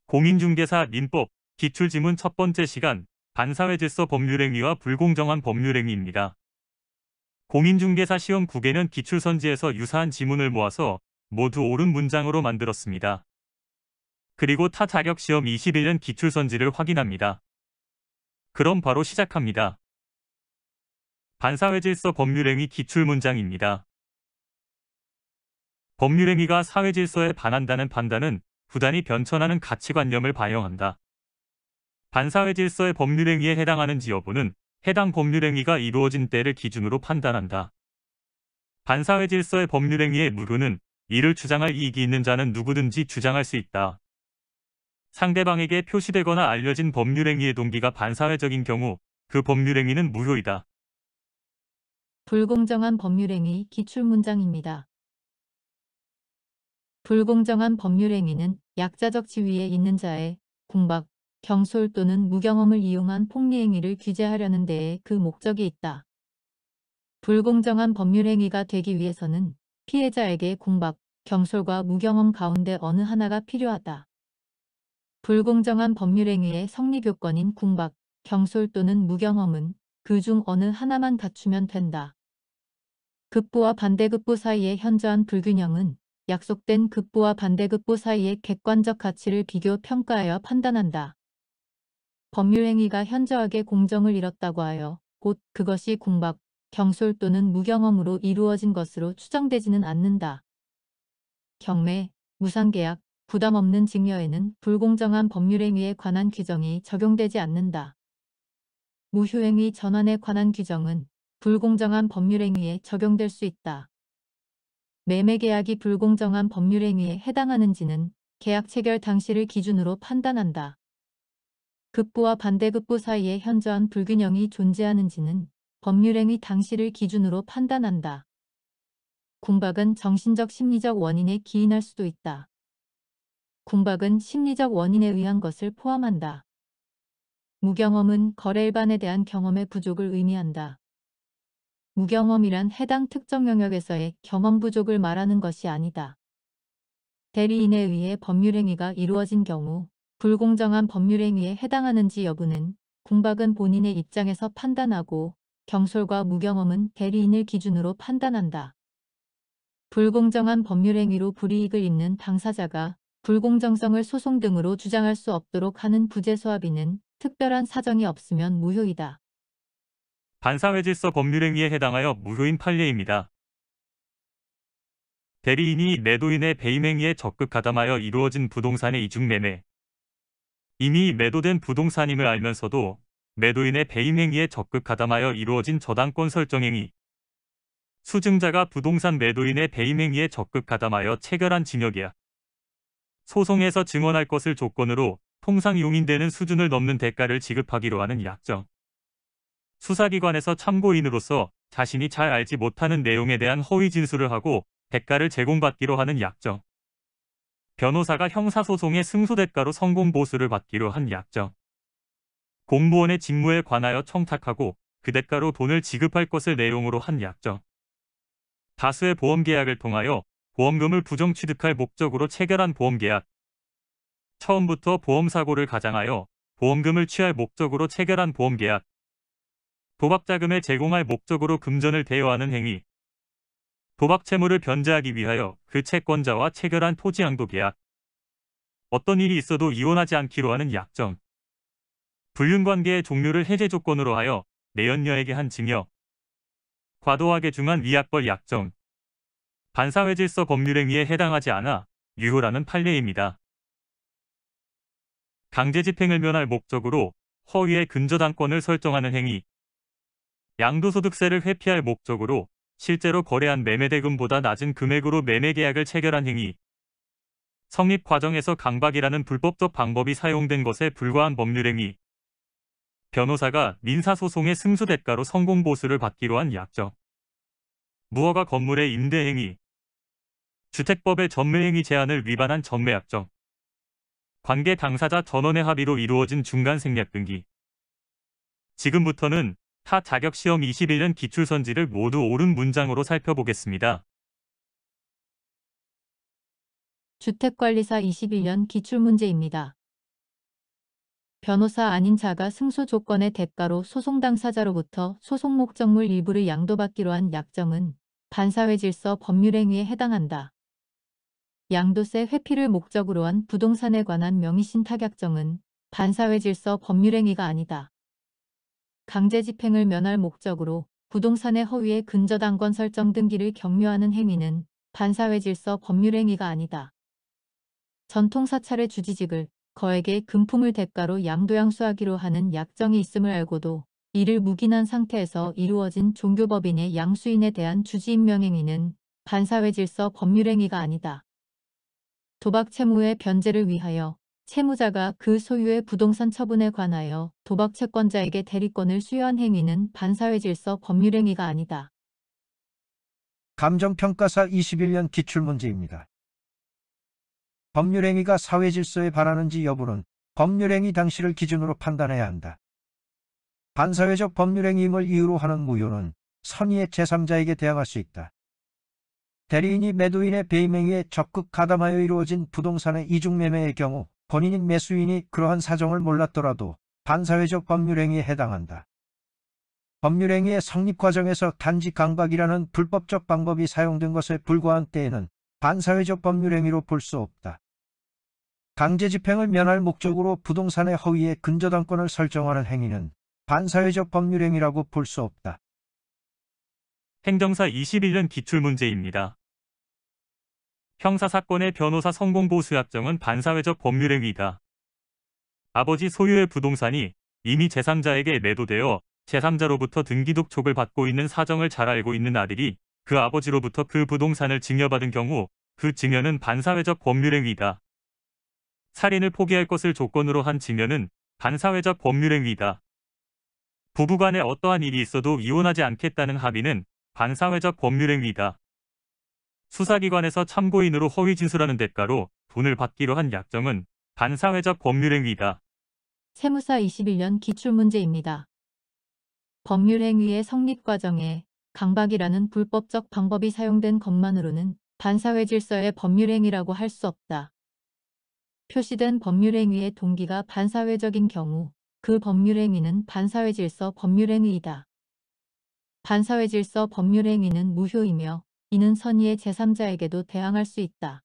공인중개사 민법 기출지문 첫 번째 시간 반사회질서 법률행위와 불공정한 법률행위입니다. 공인중개사 시험 9개는 기출선지에서 유사한 지문을 모아서 모두 옳은 문장으로 만들었습니다. 그리고 타 자격시험 21년 기출선지를 확인합니다. 그럼 바로 시작합니다. 반사회질서 법률행위 기출문장입니다. 법률행위가 사회질서에 반한다는 판단은 부단히 변천하는 가치관념을 반영한다. 반사회질서의 법률행위에 해당하는지 여부는 해당 법률행위가 이루어진 때를 기준으로 판단한다. 반사회질서의 법률행위의 무효는 이를 주장할 이익이 있는 자는 누구든지 주장할 수 있다. 상대방에게 표시되거나 알려진 법률행위의 동기가 반사회적인 경우 그 법률행위는 무효이다. 불공정한 법률행위 기출문장입니다. 불공정한 법률행위는 약자적 지위에 있는 자의 궁박, 경솔 또는 무경험을 이용한 폭리행위를 규제하려는 데에 그 목적이 있다. 불공정한 법률행위가 되기 위해서는 피해자에게 궁박, 경솔과 무경험 가운데 어느 하나가 필요하다. 불공정한 법률행위의 성립요건인 궁박, 경솔 또는 무경험은 그 중 어느 하나만 갖추면 된다. 급부와 반대급부 사이의 현저한 불균형은 약속된 급부와 반대급부 사이의 객관적 가치를 비교 평가하여 판단한다. 법률행위가 현저하게 공정을 잃었다고 하여 곧 그것이 궁박, 경솔 또는 무경험으로 이루어진 것으로 추정되지는 않는다. 경매, 무상계약, 부담 없는 증여에는 불공정한 법률행위에 관한 규정이 적용되지 않는다. 무효행위 전환에 관한 규정은 불공정한 법률행위에 적용될 수 있다. 매매계약이 불공정한 법률행위에 해당하는지는 계약 체결 당시를 기준으로 판단한다. 급부와 반대급부 사이에 현저한 불균형이 존재하는지는 법률행위 당시를 기준으로 판단한다. 궁박은 정신적 심리적 원인에 기인할 수도 있다. 궁박은 심리적 원인에 의한 것을 포함한다. 무경험은 거래 일반에 대한 경험의 부족을 의미한다. 무경험이란 해당 특정 영역에서의 경험 부족을 말하는 것이 아니다. 대리인에 의해 법률행위가 이루어진 경우 불공정한 법률행위에 해당하는지 여부는 궁박은 본인의 입장에서 판단하고 경솔과 무경험은 대리인을 기준으로 판단한다. 불공정한 법률행위로 불이익을 입는 당사자가 불공정성을 소송 등으로 주장할 수 없도록 하는 부재소합의는 특별한 사정이 없으면 무효이다. 반사회질서 법률행위에 해당하여 무효인 판례입니다. 대리인이 매도인의 배임행위에 적극 가담하여 이루어진 부동산의 이중매매. 이미 매도된 부동산임을 알면서도 매도인의 배임행위에 적극 가담하여 이루어진 저당권 설정행위. 수증자가 부동산 매도인의 배임행위에 적극 가담하여 체결한 증여계약. 소송에서 증언할 것을 조건으로 통상 용인되는 수준을 넘는 대가를 지급하기로 하는 약정. 수사기관에서 참고인으로서 자신이 잘 알지 못하는 내용에 대한 허위 진술을 하고 대가를 제공받기로 하는 약정. 변호사가 형사소송의 승소대가로 성공보수를 받기로 한 약정. 공무원의 직무에 관하여 청탁하고 그 대가로 돈을 지급할 것을 내용으로 한 약정. 다수의 보험계약을 통하여 보험금을 부정취득할 목적으로 체결한 보험계약. 처음부터 보험사고를 가장하여 보험금을 취할 목적으로 체결한 보험계약. 도박자금을 제공할 목적으로 금전을 대여하는 행위. 도박채무를 변제하기 위하여 그 채권자와 체결한 토지양도계약. 어떤 일이 있어도 이혼하지 않기로 하는 약정. 불륜관계의 종료를 해제 조건으로 하여 내연녀에게 한 증여. 과도하게 중한 위약벌 약정. 반사회질서 법률행위에 해당하지 않아 유효라는 판례입니다. 강제집행을 면할 목적으로 허위의 근저당권을 설정하는 행위. 양도소득세를 회피할 목적으로 실제로 거래한 매매대금보다 낮은 금액으로 매매계약을 체결한 행위. 성립 과정에서 강박이라는 불법적 방법이 사용된 것에 불과한 법률행위. 변호사가 민사소송의 승소대가로 성공보수를 받기로 한 약정. 무허가 건물의 임대행위. 주택법의 전매행위 제한을 위반한 전매약정. 관계 당사자 전원의 합의로 이루어진 중간생략 등기. 지금부터는 타 자격시험 21년 기출선지를 모두 옳은 문장으로 살펴보겠습니다. 주택관리사 21년 기출문제입니다. 변호사 아닌 자가 승소 조건의 대가로 소송 당사자로부터 소송 목적물 일부를 양도받기로 한 약정은 반사회 질서 법률행위에 해당한다. 양도세 회피를 목적으로 한 부동산에 관한 명의신탁약정은 반사회 질서 법률행위가 아니다. 강제집행을 면할 목적으로 부동산의 허위에 근저당권 설정 등기를 격려하는 행위는 반사회 질서 법률행위가 아니다. 전통사찰의 주지직을 거액의 금품을 대가로 양도양수하기로 하는 약정이 있음을 알고도 이를 묵인한 상태에서 이루어진 종교법인의 양수인에 대한 주지임명행위는 반사회 질서 법률행위가 아니다. 도박 채무의 변제를 위하여 채무자가 그 소유의 부동산 처분에 관하여 도박 채권자에게 대리권을 수여한 행위는 반사회 질서 법률행위가 아니다. 감정평가사 21년 기출문제입니다. 법률행위가 사회질서에 반하는지 여부는 법률행위 당시를 기준으로 판단해야 한다. 반사회적 법률행위임을 이유로 하는 무효는 선의의 제3자에게 대항할 수 있다. 대리인이 매도인의 배임행위에 적극 가담하여 이루어진 부동산의 이중매매의 경우 본인인 매수인이 그러한 사정을 몰랐더라도 반사회적 법률행위에 해당한다. 법률행위의 성립 과정에서 단지 강박이라는 불법적 방법이 사용된 것에 불과한 때에는 반사회적 법률행위로 볼 수 없다. 강제집행을 면할 목적으로 부동산의 허위에 근저당권을 설정하는 행위는 반사회적 법률행위라고 볼 수 없다. 행정사 21년 기출문제입니다. 형사사건의 변호사 성공보수약정은 반사회적 법률행위이다. 아버지 소유의 부동산이 이미 제3자에게 매도되어 제3자로부터 등기독촉을 받고 있는 사정을 잘 알고 있는 아들이 그 아버지로부터 그 부동산을 증여받은 경우 그 증여는 반사회적 법률행위이다. 살인을 포기할 것을 조건으로 한 증여는 반사회적 법률행위이다. 부부간에 어떠한 일이 있어도 이혼하지 않겠다는 합의는 반사회적 법률행위이다. 수사기관에서 참고인으로 허위 진술하는 대가로 돈을 받기로 한 약정은 반사회적 법률행위이다. 세무사 21년 기출문제입니다. 법률행위의 성립 과정에 강박이라는 불법적 방법이 사용된 것만으로는 반사회 질서의 법률행위라고 할 수 없다. 표시된 법률행위의 동기가 반사회적인 경우 그 법률행위는 반사회 질서 법률행위이다. 반사회 질서 법률행위는 무효이며 이는 선의의 제3자에게도 대항할 수 있다.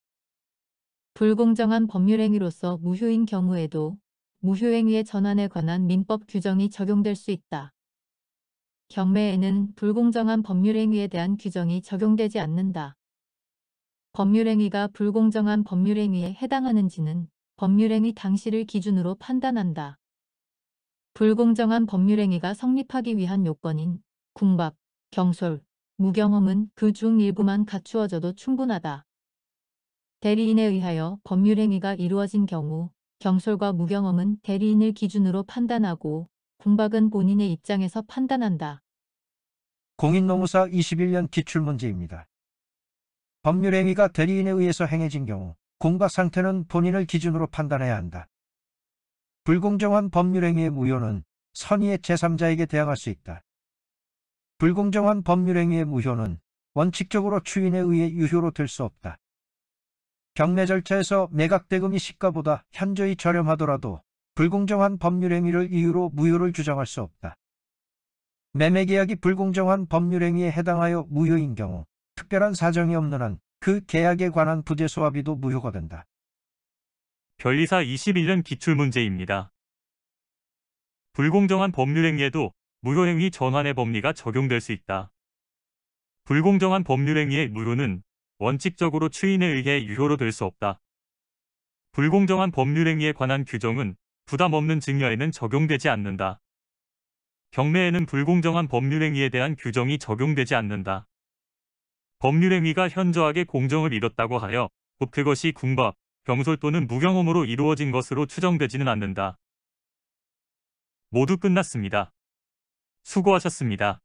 불공정한 법률행위로서 무효인 경우에도 무효행위의 전환에 관한 민법 규정이 적용될 수 있다. 경매에는 불공정한 법률행위에 대한 규정이 적용되지 않는다. 법률행위가 불공정한 법률행위에 해당하는지는 법률행위 당시를 기준으로 판단한다. 불공정한 법률행위가 성립하기 위한 요건인 궁박, 경솔, 무경험은 그 중 일부만 갖추어져도 충분하다. 대리인에 의하여 법률행위가 이루어진 경우 경솔과 무경험은 대리인을 기준으로 판단하고 궁박은 본인의 입장에서 판단한다. 공인노무사 21년 기출문제입니다. 법률행위가 대리인에 의해서 행해진 경우 공박 상태는 본인을 기준으로 판단해야 한다. 불공정한 법률행위의 무효는 선의의 제3자에게 대항할 수 있다. 불공정한 법률행위의 무효는 원칙적으로 추인에 의해 유효로 될 수 없다. 경매 절차에서 매각대금이 시가보다 현저히 저렴하더라도 불공정한 법률행위를 이유로 무효를 주장할 수 없다. 매매계약이 불공정한 법률행위에 해당하여 무효인 경우 특별한 사정이 없는 한 그 계약에 관한 부재소합의도 무효가 된다. 변리사 21년 기출문제입니다. 불공정한 법률행위에도 무효행위 전환의 법리가 적용될 수 있다. 불공정한 법률행위의 무효는 원칙적으로 추인에 의해 유효로 될 수 없다. 불공정한 법률행위에 관한 규정은 부담 없는 증여에는 적용되지 않는다. 경매에는 불공정한 법률행위에 대한 규정이 적용되지 않는다. 법률행위가 현저하게 공정을 잃었다고 하여 곧 그것이 궁박, 경솔 또는 무경험으로 이루어진 것으로 추정되지는 않는다. 모두 끝났습니다. 수고하셨습니다.